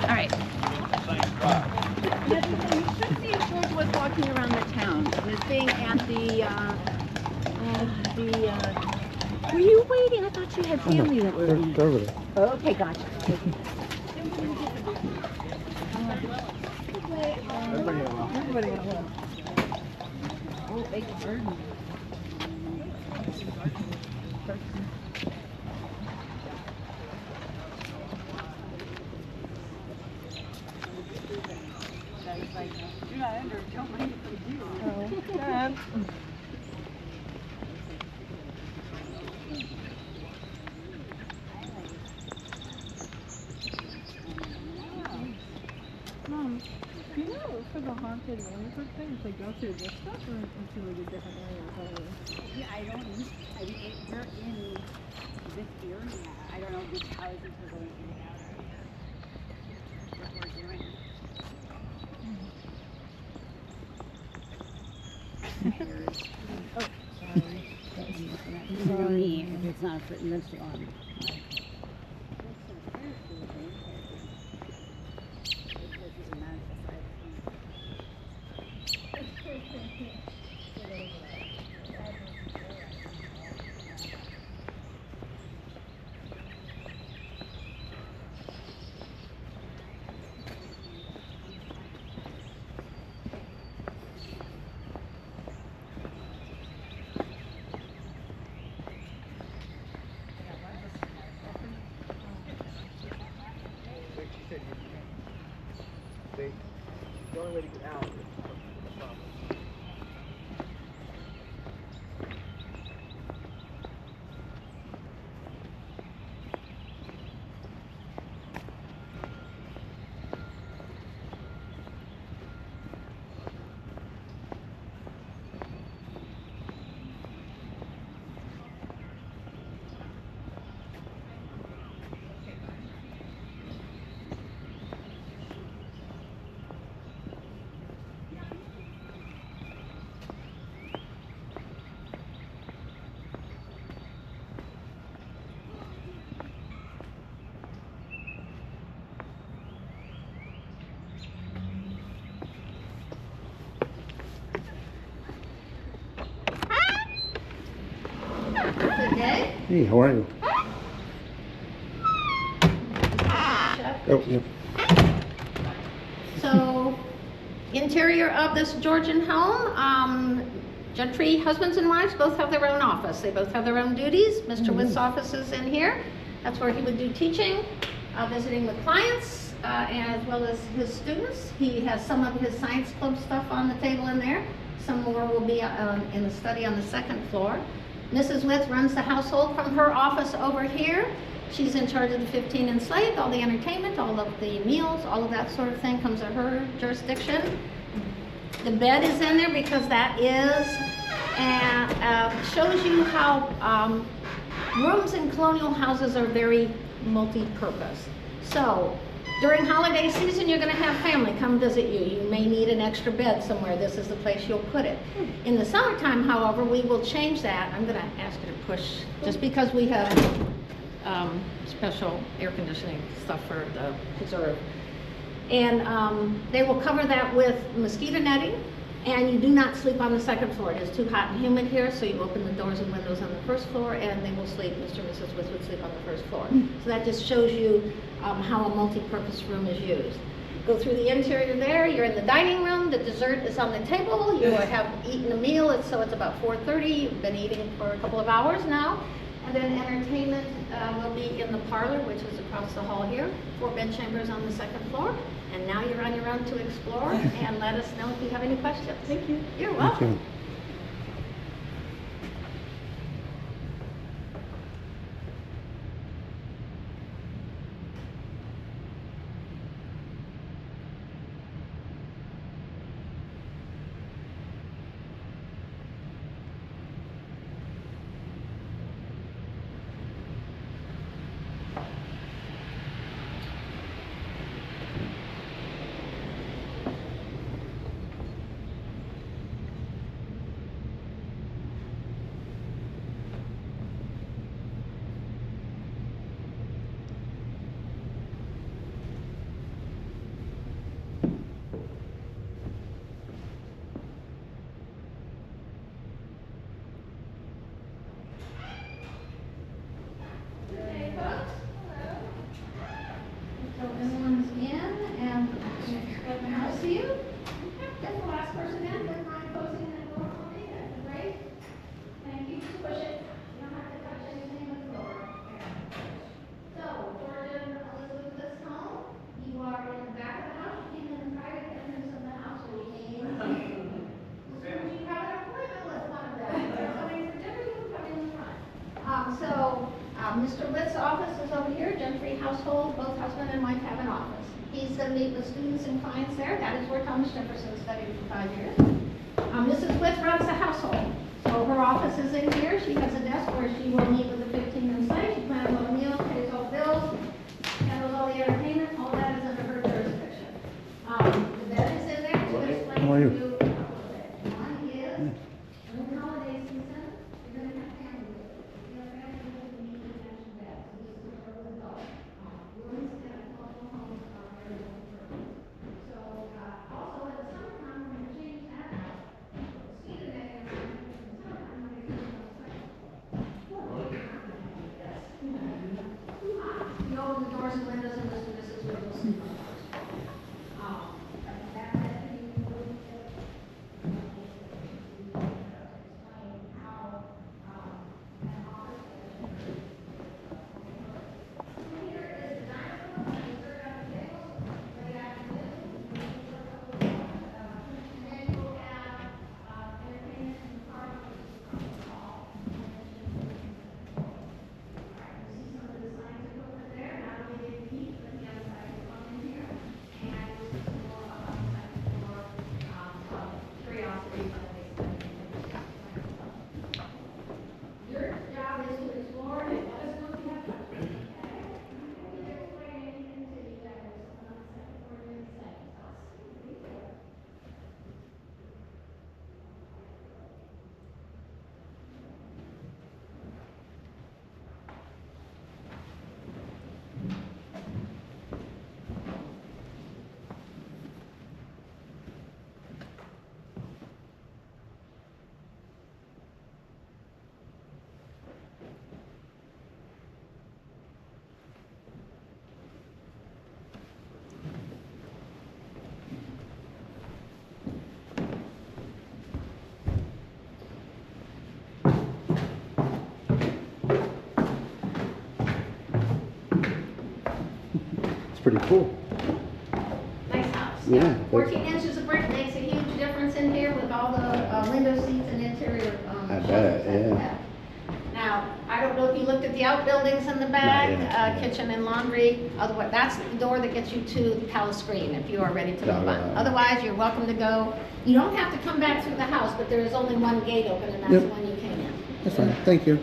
All right. You should see if George was walking around the town. He was being at were you waiting? I thought you had family that were in. They're over there. Okay, gotcha. Everybody got one. Oh, big bird. You're not under, don't mind if we do. Oh, Dad. Mom, do you know for the haunted Williamsburg thing, if they go through this stuff or into like a different area? Yeah, I don't know. I mean, they're in this area. I don't know which houses we're going in and out of. What we're doing. Oh, sorry. For me, if it's not written, that's on. The only way to get out is from the top. Hey, how are you? Oh, yep. So, interior of this Georgian home, gentry husbands and wives both have their own office. They both have their own duties. Mr. Wythe's office is in here. That's where he would do teaching, visiting with clients, as well as his students. He has some of his science club stuff on the table in there. Some more will be in the study on the second floor. Mrs. Wythe runs the household from her office over here. She's in charge of the 15 enslaved, all the entertainment, all of the meals, all of that sort of thing comes to her jurisdiction. The bed is in there because that is, and shows you how rooms in colonial houses are very multi-purpose. So during holiday season, you're going to have family come visit you. You may need an extra bed somewhere. This is the place you'll put it. In the summertime, however, we will change that. I'm going to ask you to push, just because we have special air conditioning stuff for the preserve. And they will cover that with mosquito netting, and you do not sleep on the second floor. It is too hot and humid here, so you open the doors and windows on the first floor, and they will sleep, Mr. and Mrs. Wythe would sleep on the first floor. So that just shows you how a multi-purpose room is used. Go through the interior there, you're in the dining room, the dessert is on the table, you have eaten a meal, so it's about 4:30, you've been eating for a couple of hours now. And then entertainment will be in the parlor, which is across the hall here. 4 bed chambers on the second floor. And now you're on your own to explore, and let us know if you have any questions. Thank you. You're welcome. Thank you. household, both husband and wife have an office. He's going to meet with students and clients there. That is where Thomas Jefferson studied for 5 years. Mrs. Wythe runs the household. So her office is in here. She has a desk where she will meet with the 15 in sight. She plans all the meals, pays all bills, handles all the entertainment. All that is under her jurisdiction. The bed is in there to explain How are you? to you. One is, during holiday season, you're going to have family visits. If you have family visits, you need to mention that. So this is for the adults. Rooms and colonial homes are very important. So, also in the summertime, we're going to change that out. See the day in the summertime, when they come outside. Yes. You open the doors and windows and Mr. and Mrs. will see. Your job is to explore and let us know if you have questions. If you explain anything to you that was not second or in the second house. It's pretty cool. Nice house. Yeah. 14 inches of brick makes a huge difference in here with all the window seats and interior. I bet, shelves that we yeah. have. Now, I don't know if you looked at the outbuildings in the back, yet. kitchen and laundry. Otherwise, that's the door that gets you to the palace green if you are ready to move on. Right. Otherwise, you're welcome to go. You don't have to come back through the house, but there is only one gate open, and that's Yep. the one you came in. That's fine. Thank you.